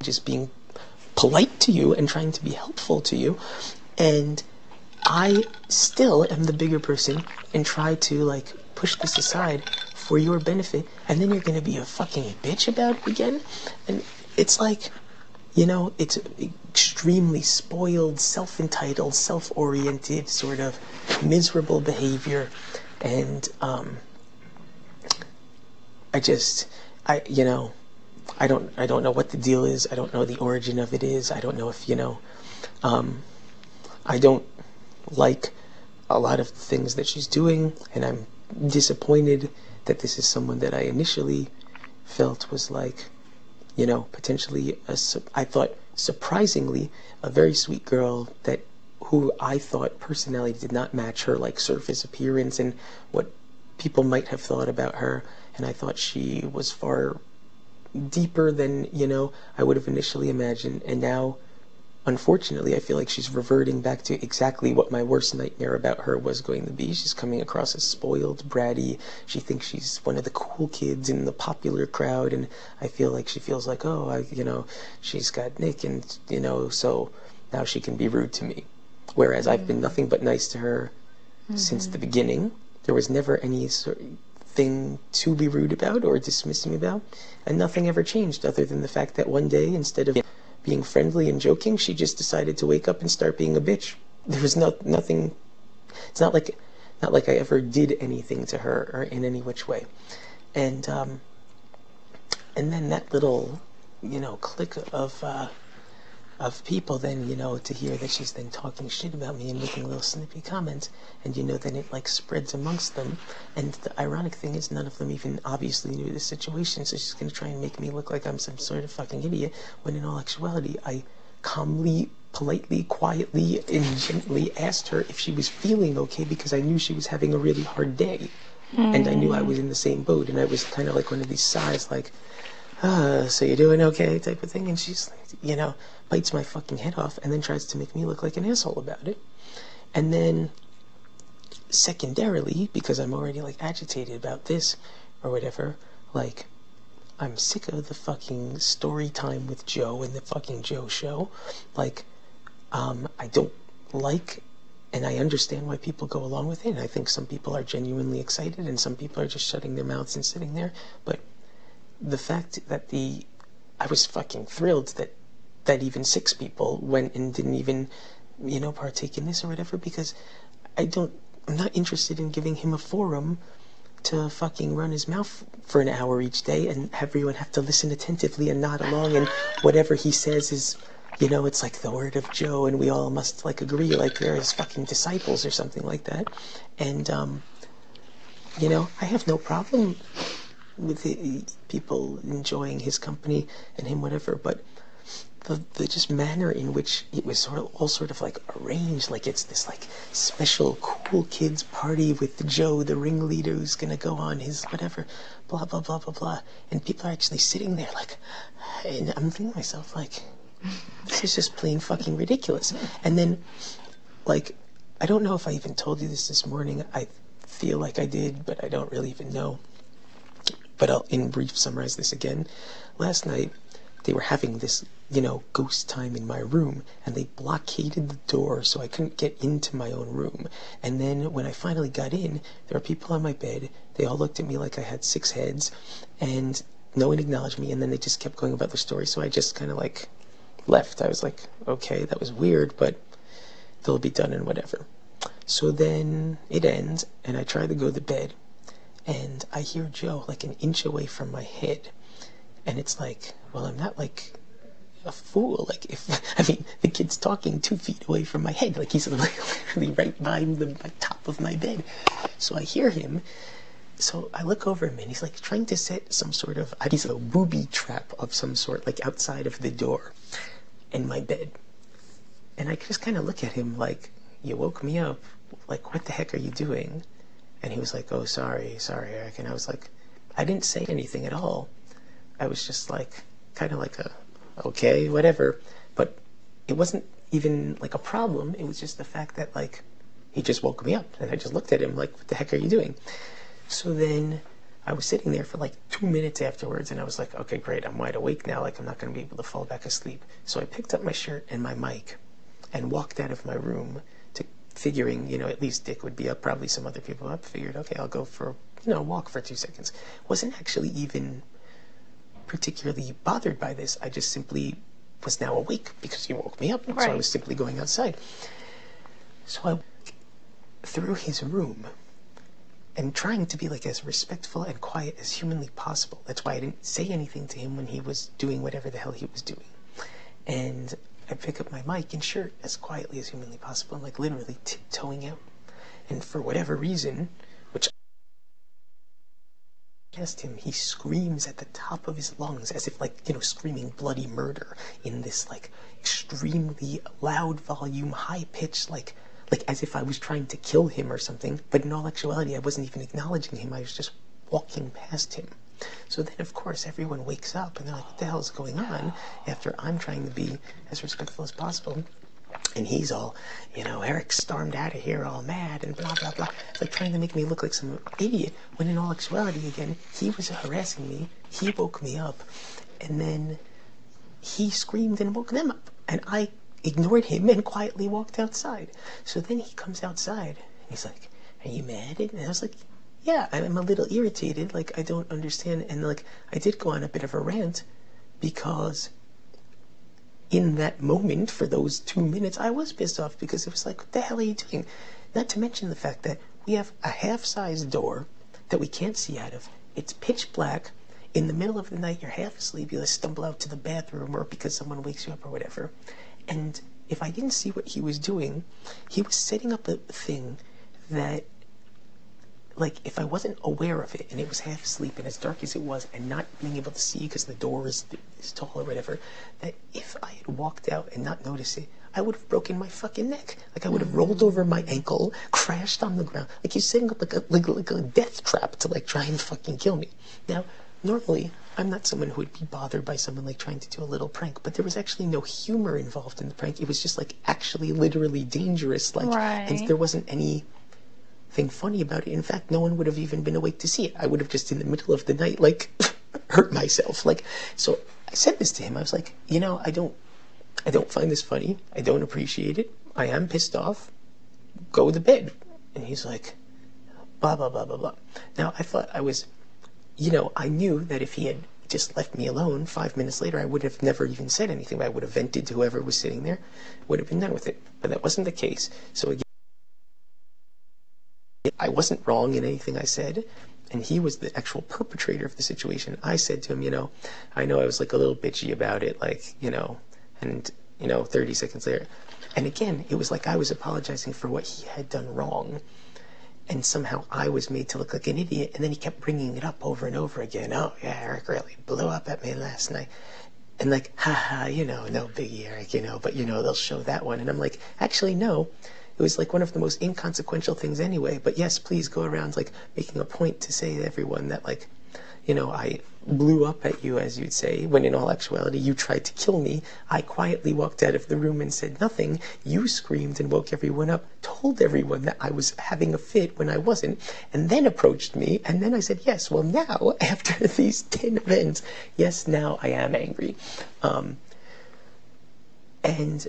just being polite to you and trying to be helpful to you, and I still am the bigger person and try to like push this aside for your benefit, and then you're gonna be a fucking bitch about it again. And it's like, you know, it's extremely spoiled, self-entitled, self-oriented, sort of miserable behavior. And I don't know what the deal is. I don't know the origin of it is. I don't know if, I don't like a lot of the things that she's doing, and I'm disappointed that this is someone that I initially felt was like, potentially I thought surprisingly a very sweet girl, that who I thought personality did not match her like surface appearance and what people might have thought about her, and I thought she was far deeper than I would have initially imagined. And now, unfortunately, I feel like she's reverting back to exactly what my worst nightmare about her was going to be. She's coming across as spoiled, bratty. She thinks she's one of the cool kids in the popular crowd, and I feel like she feels like, she's got Nick, and so now she can be rude to me. Whereas I've been nothing but nice to her since the beginning. There was never any sort of thing to be rude about or dismiss me about, and nothing ever changed other than the fact that one day, instead of being friendly and joking, she just decided to wake up and start being a bitch. There was nothing. It's not like I ever did anything to her or in any which way. And then that little clique of people then to hear that she's then talking shit about me and making little snippy comments, and then it like spreads amongst them. And the ironic thing is, none of them even obviously knew the situation, so she's gonna try and make me look like I'm some sort of fucking idiot, when in all actuality I calmly, politely, quietly, and gently asked her if she was feeling okay, because I knew she was having a really hard day, and I knew I was in the same boat, and I was kind of like one of these sighs, like, so you're doing okay type of thing. And she's like, bites my fucking head off and then tries to make me look like an asshole about it. And then secondarily, because I'm already like agitated about this or whatever, like, I'm sick of the fucking story time with Joe and the fucking Joe show. Like, I don't like, and I understand why people go along with it, and I think some people are genuinely excited and some people are just shutting their mouths and sitting there. But the fact that I was fucking thrilled that even 6 people went and didn't even, partake in this or whatever, because I'm not interested in giving him a forum to fucking run his mouth for an hour each day and have everyone have to listen attentively and nod along, and whatever he says is, it's like the word of Joe, and we all must like agree like they're his fucking disciples or something like that. And I have no problem with people enjoying his company and him whatever, but the just manner in which it was all sort of like arranged, like it's this like special cool kids party with Joe, the ringleader, who's gonna go on his whatever, blah blah blah blah blah, and people are actually sitting there like, and I'm thinking to myself like, this is just plain fucking ridiculous. And then, like, I don't know if I even told you this morning. I feel like I did, but I don't really even know. But I'll, in brief, summarize this again. Last night, they were having this, ghost time in my room, and they blockaded the door so I couldn't get into my own room. And then when I finally got in, there were people on my bed. They all looked at me like I had 6 heads, and no one acknowledged me, and then they just kept going about their story. So I just kind of like left. I was like, okay, that was weird, but they'll be done and whatever. So then it ends, and I try to go to bed, and I hear Joe like an inch away from my head. And it's like, well, I'm not like a fool. Like, the kid's talking 2 feet away from my head. Like, he's literally right by the top of my bed. So I hear him. So I look over him, and he's like trying to set some sort of, he's a booby trap of some sort, like outside of the door in my bed. And I just kind of look at him like, you woke me up. Like, what the heck are you doing? And he was like, oh, sorry, Eric. And I was like, I didn't say anything at all. I was just like, kind of like okay, whatever. But it wasn't even like a problem. It was just the fact that like, he just woke me up. And I just looked at him like, what the heck are you doing? So then I was sitting there for like 2 minutes afterwards, and I was like, okay, great, I'm wide awake now, like I'm not going to be able to fall back asleep. So I picked up my shirt and my mic and walked out of my room, to figuring, you know, at least Dick would be up, probably some other people up. Figured, okay, I'll go for, you know, a walk for 2 seconds. Wasn't actually even particularly bothered by this. I just simply was now awake because he woke me up. Right. So I was simply going outside. So I walked through his room and trying to be like as respectful and quiet as humanly possible. That's why I didn't say anything to him when he was doing whatever the hell he was doing. And I pick up my mic and shirt as quietly as humanly possible, and like literally tiptoeing out. And for whatever reason, which I asked him, he screams at the top of his lungs, as if like, you know, screaming bloody murder in this like extremely loud volume, high pitch, like as if I was trying to kill him or something. But in all actuality, I wasn't even acknowledging him. I was just walking past him. So then, of course, everyone wakes up and they're like, what the hell is going on? After I'm trying to be as respectful as possible. And he's all, you know, Eric stormed out of here all mad and blah, blah, blah. It's like trying to make me look like some idiot, when in all actuality, again, he was harassing me. He woke me up. And then he screamed and woke them up. And I ignored him and quietly walked outside. So then he comes outside. And he's like, are you mad? And I was like, yeah, I'm a little irritated, like, I don't understand, and, like, I did go on a bit of a rant, because in that moment, for those 2 minutes, I was pissed off, because it was like, what the hell are you doing? Not to mention the fact that we have a half-sized door that we can't see out of, it's pitch black, in the middle of the night, you're half asleep, you stumble out to the bathroom, or because someone wakes you up, or whatever, and if I didn't see what he was doing, he was setting up a thing that, like, if I wasn't aware of it, and it was half asleep and as dark as it was, and not being able to see because the door is tall or whatever, that if I had walked out and not noticed it, I would have broken my fucking neck. Like, I would have rolled over my ankle, crashed on the ground. Like, he's setting up like a death trap to, like, try and fucking kill me. Now, normally, I'm not someone who would be bothered by someone, like, trying to do a little prank, but there was actually no humor involved in the prank. It was just, like, actually literally dangerous, like, and there wasn't any thing funny about it. In fact, no one would have even been awake to see it. I would have just in the middle of the night, like, hurt myself. Like, so I said this to him. I was like, you know, I don't find this funny. I don't appreciate it. I am pissed off. Go to bed. And he's like, blah, blah, blah, blah, blah. Now, I thought I was, you know, I knew that if he had just left me alone 5 minutes later, I would have never even said anything. I would have vented to whoever was sitting there, would have been done with it. But that wasn't the case. So again, I wasn't wrong in anything I said, and he was the actual perpetrator of the situation. I said to him, you know I was like a little bitchy about it, like, you know, and, you know, 30 seconds later. And again, it was like I was apologizing for what he had done wrong, and somehow I was made to look like an idiot, and then he kept bringing it up over and over again. Oh, yeah, Eric really blew up at me last night. And like, haha, you know, no biggie, Eric, you know, but, you know, they'll show that one. And I'm like, actually, no. It was like one of the most inconsequential things anyway. But yes, please go around like making a point to say to everyone that, like, you know, I blew up at you, as you'd say, when in all actuality you tried to kill me. I quietly walked out of the room and said nothing. You screamed and woke everyone up, told everyone that I was having a fit when I wasn't, and then approached me. And then I said, yes, well now, after these 10 events, yes, now I am angry. And